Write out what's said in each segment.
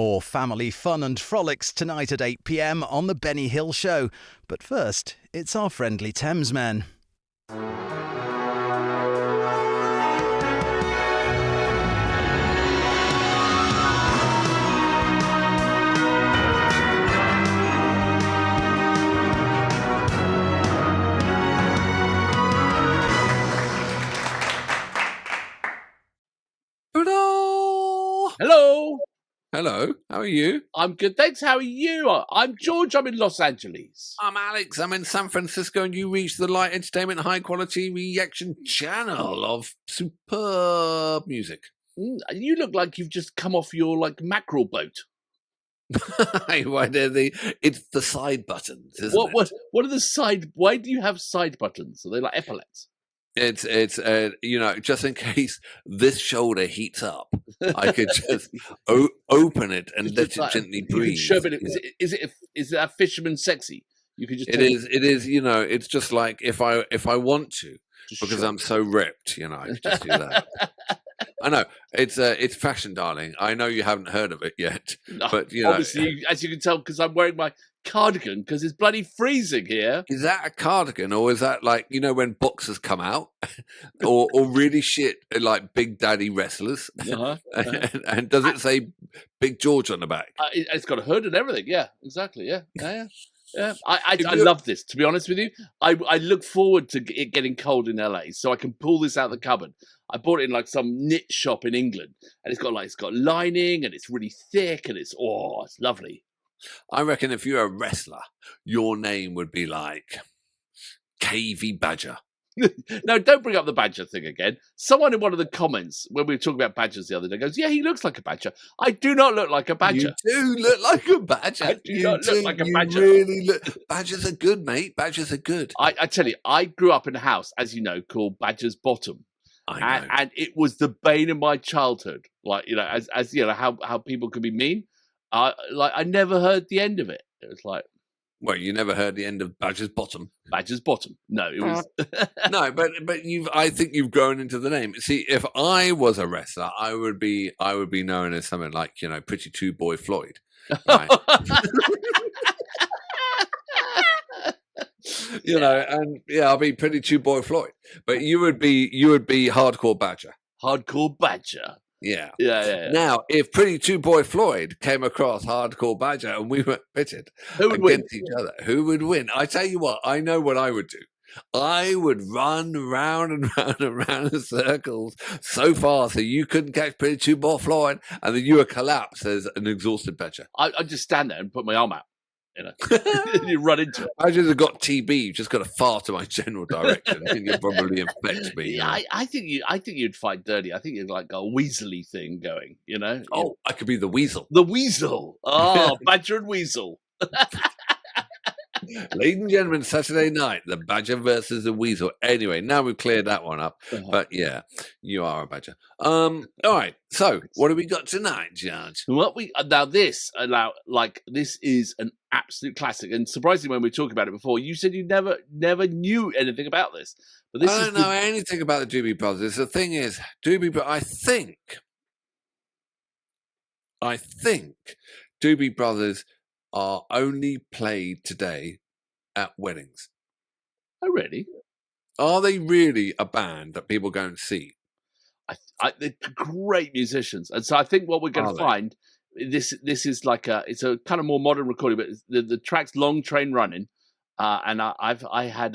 More family fun and frolics tonight at 8 p.m. on The Benny Hill Show. But first, it's our friendly Thamesmen. Hello. Hello, how are you? I'm good, thanks. How are you? I'm George. I'm in Los Angeles. I'm Alex. I'm in San Francisco, and you reach the light entertainment, high quality reaction channel of superb music. You look like you've just come off your mackerel boat. It's the side buttons, isn't it? What are the side? Why do you have side buttons? Are they like epaulets? It's just in case this shoulder heats up, I could just open it and let it gently breathe. Is that fisherman sexy? You could just. It is. It's just like if I want to, because I'm so ripped, I could just do that. I know it's fashion, darling. I know you haven't heard of it yet, but obviously, as you can tell, because I'm wearing my cardigan because it's bloody freezing here. Is that a cardigan, or is that when boxers come out, or really shit like Big Daddy wrestlers? And does it say Big George on the back? It's got a hood and everything. Yeah, exactly. Yeah. I love this. To be honest with you, I look forward to it getting cold in LA, so I can pull this out of the cupboard. I bought it in some knit shop in England, and it's got lining, and it's really thick, and it's lovely. I reckon if you're a wrestler, your name would be like KV Badger. No, don't bring up the badger thing again. Someone in one of the comments when we were talking about badgers the other day goes, "Yeah, he looks like a badger." I do not look like a badger. You do look like a badger. I do not look like a badger. Really look. Badgers are good, mate. Badgers are good. I tell you, I grew up in a house, as you know, called Badger's Bottom. I know. And it was the bane of my childhood. As how people can be mean. I never heard the end of it. It was like. Well, you never heard the end of Badger's Bottom. Badger's Bottom. No, it was no, but I think you've grown into the name. See, if I was a wrestler, I would be known as something like Pretty Two Boy Floyd. Right? I'll be Pretty Two Boy Floyd. But you would be Hardcore Badger. Hardcore Badger. Yeah. Now, if Pretty Two Boy Floyd came across Hardcore Badger and we were pitted against each other, who would win? I tell you what, I know what I would do. I would run round and round and round in circles so fast that you couldn't catch Pretty Two Boy Floyd, and then you would collapse as an exhausted Badger. I'd just stand there and put my arm out. You run into it. I just have got TB. You've just got to fart in my general direction. I think you'll probably infect me. Yeah, I think you'd fight dirty. I think you'd like a weaselly thing going. Oh, I could be the weasel. The weasel. Oh, Badger and Weasel. Ladies and gentlemen, Saturday night, the Badger versus the Weasel. Anyway, now we've cleared that one up. But yeah, you are a Badger. All right. So, what have we got tonight, George? This is an absolute classic. And surprisingly, when we were talking about it before, you said you never knew anything about this. But I don't know anything about the Doobie Brothers. The thing is, I think Doobie Brothers are only played today at weddings. Oh, really? Are they really a band that people go and see? They're great musicians, and so I think what we're going to find this is it's a kind of more modern recording, but the track's "Long Train Running," and I had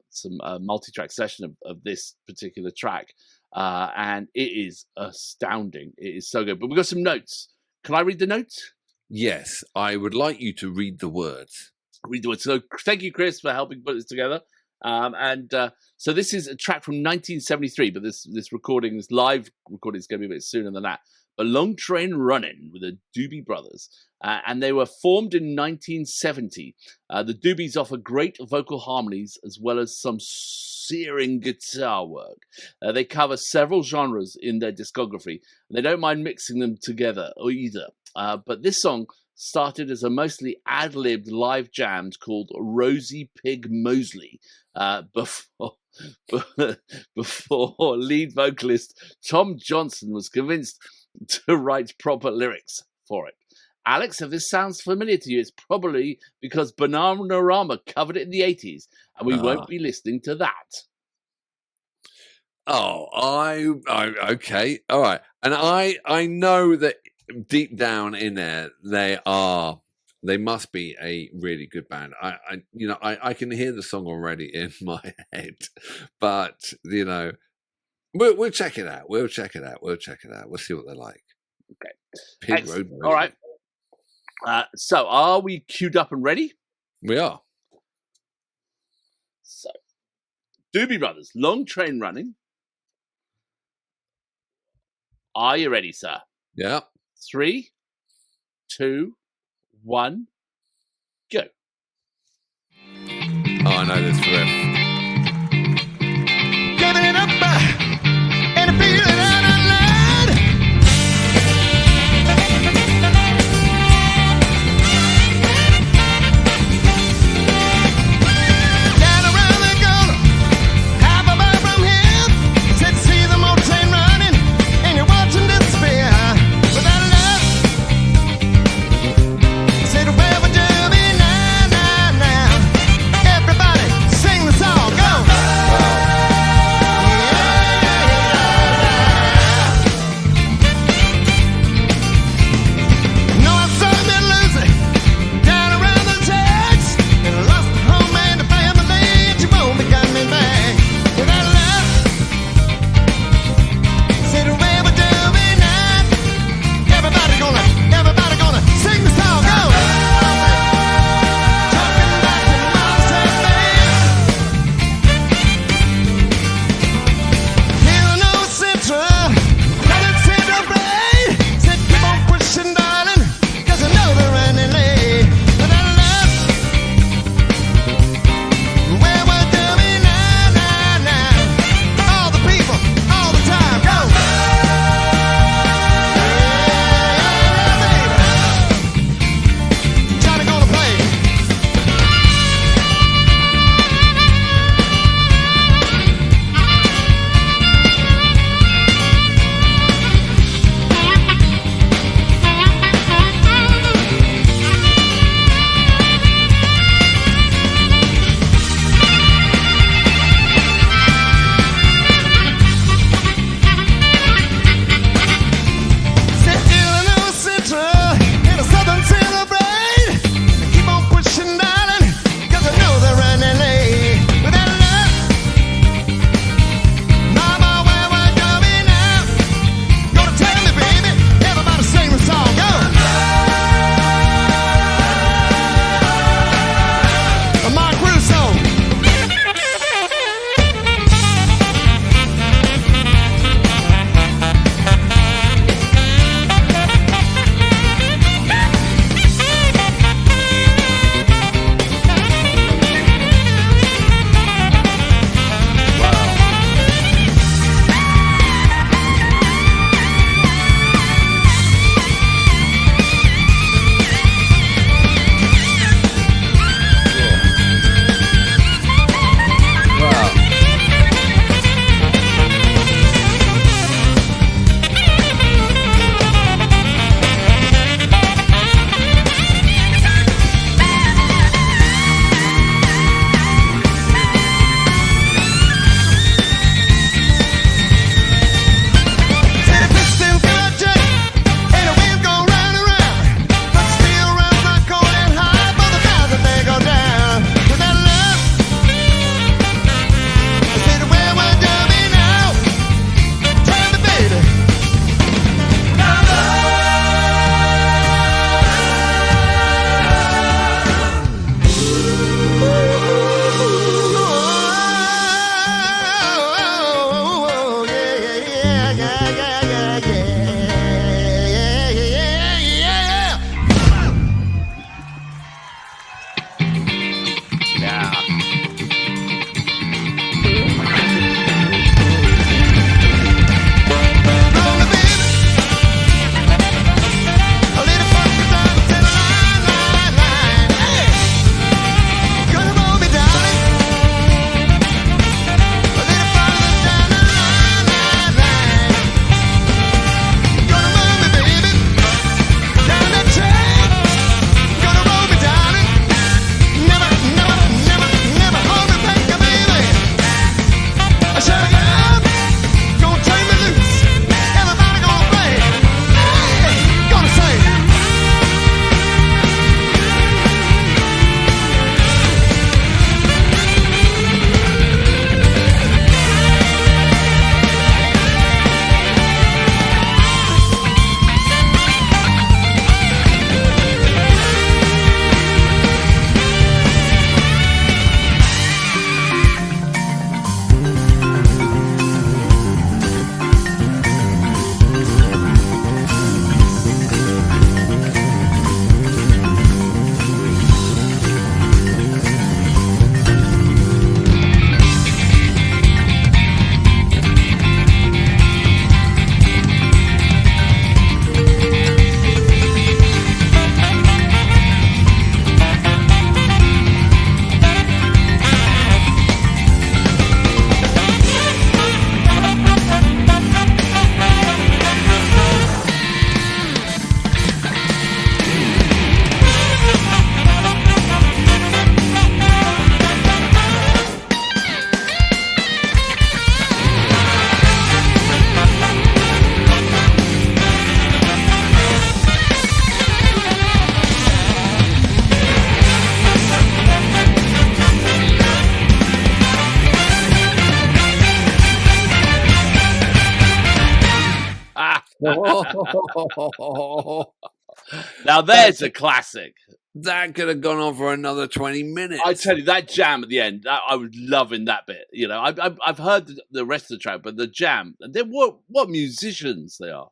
some multi-track session of this particular track, and it is astounding. It is so good. But we've got some notes. Can I read the notes? Yes, I would like you to read the words. So thank you, Chris, for helping put this together. So this is a track from 1973, but this live recording is going to be a bit sooner than that. A Long Train Running with the Doobie Brothers. And they were formed in 1970. The Doobies offer great vocal harmonies as well as some searing guitar work. They cover several genres in their discography. And they don't mind mixing them together either. But this song started as a mostly ad-libbed live jam called Rosie Pig Mosley before lead vocalist Tom Johnson was convinced to write proper lyrics for it. Alex, if this sounds familiar to you, it's probably because Bananarama covered it in the 80s, and we won't be listening to that. Oh, okay, all right. And I know that deep down in there, they must be a really good band. I can hear the song already in my head, but we'll check it out. We'll check it out. We'll see what they're like. Okay. Pit Road. All right. So are we queued up and ready? We are. So, Doobie Brothers, Long Train Running. Are you ready, sir? Yeah. 3, 2, 1, go. Oh, I know this riff. Giving it up and feeling out of line. Down around the corner, half a mile from here. Said see the old train running, and you're watching despair. Without love, said where would you be now? Everybody sing the song. shut down. Gonna turn me loose. Everybody gonna play. Hey, gonna sing. Now there's a classic. That could have gone on for another 20 minutes. I tell you, that jam at the end, I was loving that bit. You know, I've heard the rest of the track, but the jam, what musicians they are.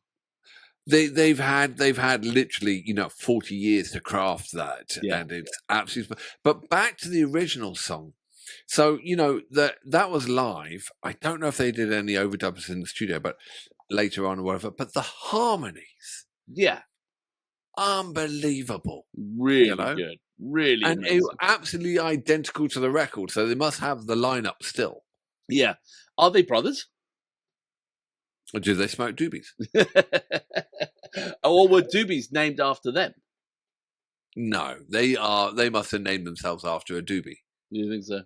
They've had literally 40 years to craft that, and it's absolutely. But back to the original song. So that was live. I don't know if they did any overdubs in the studio, but later on or whatever. But the harmonies, unbelievable, really good, really, and it was absolutely identical to the record. So they must have the lineup still. Yeah, are they brothers? Or do they smoke doobies? Or were doobies named after them? No, they are. They must have named themselves after a doobie. You think so?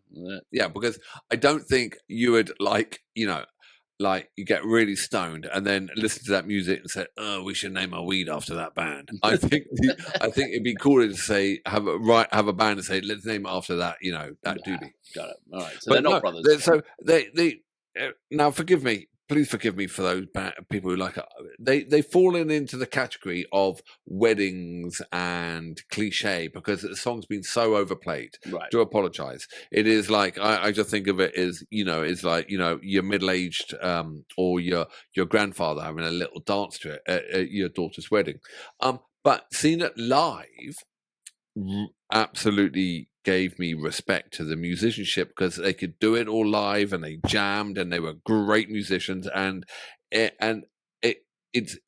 Yeah, because I don't think you would like you get really stoned and then listen to that music and say, "Oh, we should name our weed after that band." I think it'd be cooler to say have a band and say, "Let's name it after that." That doobie. Got it. All right. So they're not brothers. So they now forgive me. Please forgive me for those people who like it. They've fallen into the category of weddings and cliche because the song's been so overplayed. Right. Do apologize. It is like I just think of it as it's like your middle-aged or your grandfather having a little dance to it at your daughter's wedding. But seeing it live absolutely gave me respect to the musicianship because they could do it all live and they jammed and they were great musicians and it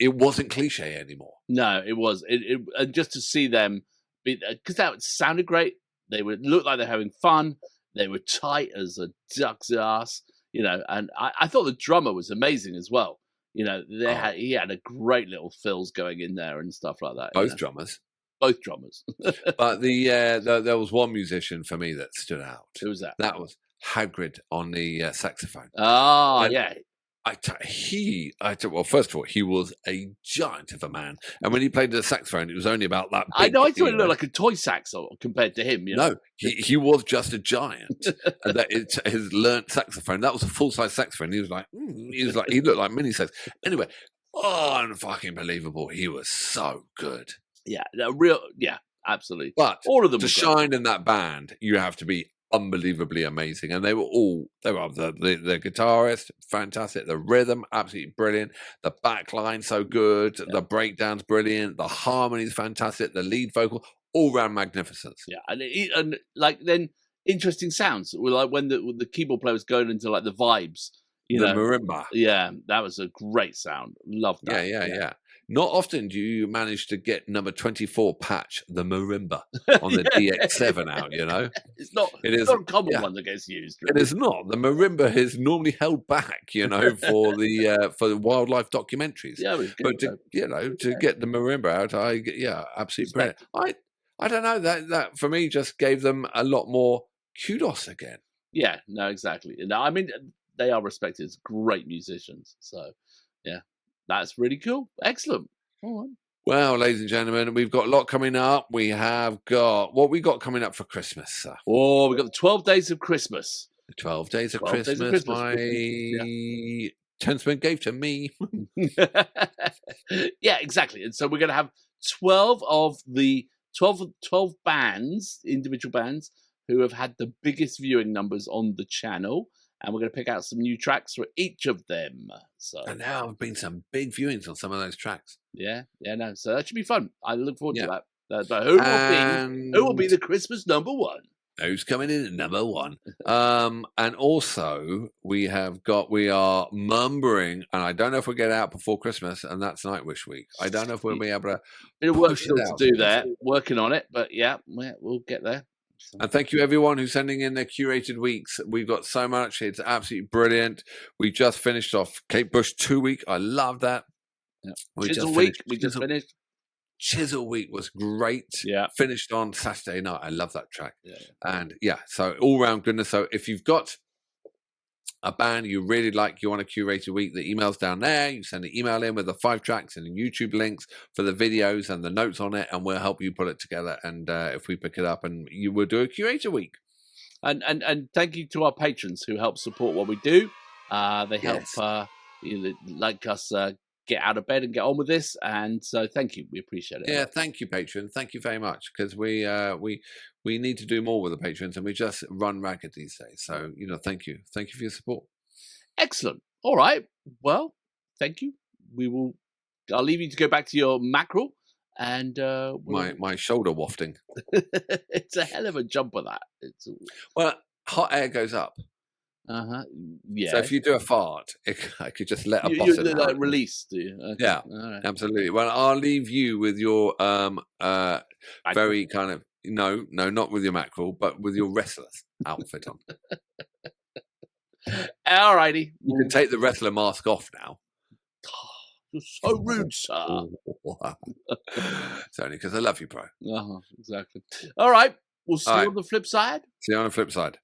wasn't cliche anymore. No, it was. And just to see them, because that sounded great. They would look like they're having fun. They were tight as a duck's ass, and I thought the drummer was amazing as well. He had a great little fills going in there and stuff like that. Both drummers. Both drummers. But there was one musician for me that stood out. Who was that? That was Hagrid on the saxophone. Oh, yeah. Well, first of all, he was a giant of a man, and when he played the saxophone, it was only about that big. I know. I thought it looked like a toy sax compared to him. No, he was just a giant. And that his learnt saxophone. That was a full size saxophone. He looked like mini sax. Anyway, unfucking believable. He was so good. Yeah, absolutely. But all of them to shine in that band, you have to be unbelievably amazing. And they were the guitarist, fantastic. The rhythm, absolutely brilliant. The back line, so good. Yeah. The breakdowns, brilliant. The harmonies, fantastic. The lead vocal, all round magnificence. Yeah, and like then interesting sounds. Like when the keyboard player was going into like the vibes. The marimba. Yeah, that was a great sound. Love that. Yeah. Not often do you manage to get number 24 patch, the marimba, on the DX7 out, It's not a common one that gets used. Really. It is not. The marimba is normally held back, for the wildlife documentaries. Yeah, but to get the marimba out, absolutely brilliant. I don't know, that for me just gave them a lot more kudos again. Yeah, no, exactly. No, I mean, they are respected as great musicians. So, yeah, that's really cool. Excellent. All right. Well, ladies and gentlemen, we've got a lot coming up. We have got what we got coming up for Christmas, sir. Oh, we got the 12 Days of Christmas. The 12 Days of 12 Days of Christmas. Christmas. My Thamesmen gave to me. Yeah, exactly. And so we're going to have 12 of the 12 bands, individual bands, who have had the biggest viewing numbers on the channel. And we're going to pick out some new tracks for each of them. So, And now have been some big viewings on some of those tracks. yeah, no. So that should be fun. I look forward to Yeah. that. But who will be the Christmas number one? Who's coming in at number one? And also we are mumbling, and I don't know if we'll get out before Christmas, and that's Nightwish week. I don't know if we'll be able to. Bit of work push it still to out. do there. Working on it, but yeah, we'll get there. And thank you everyone who's sending in their curated weeks. We've got so much. It's absolutely brilliant. We just finished off Kate Bush 2 week. I love that. Yeah. We Chisel just week. finished We just finished. Chisel week was great. Yeah. Finished on Saturday night. I love that track. Yeah. And yeah, so all round goodness. So if you've got a band you really like, you want a curated week, the email's down there. You send an email in with the 5 tracks and the YouTube links for the videos and the notes on it, and we'll help you put it together. And if we pick it up, and you will do a curated week. And thank you to our patrons who help support what we do. They help like us get out of bed and get on with this. And so thank you. We appreciate it. Yeah, thank you, patron. Thank you very much, because we need to do more with the patrons, and we just run ragged these days. So thank you for your support. Excellent. All right. Well, thank you. I'll leave you to go back to your mackerel. And my shoulder wafting. It's a hell of a jump of that. Well, hot air goes up. Yeah. So if you do a fart, I could just let a bottom out. Like release, do you? Okay. Yeah, right. absolutely. Well, I'll leave you with your very kind of no, not with your mackerel, but with your wrestler's outfit on. All righty. You can take the wrestler mask off now. You're so rude, sir. It's only because I love you, bro. Exactly. All right. We'll see you on the flip side. See you on the flip side.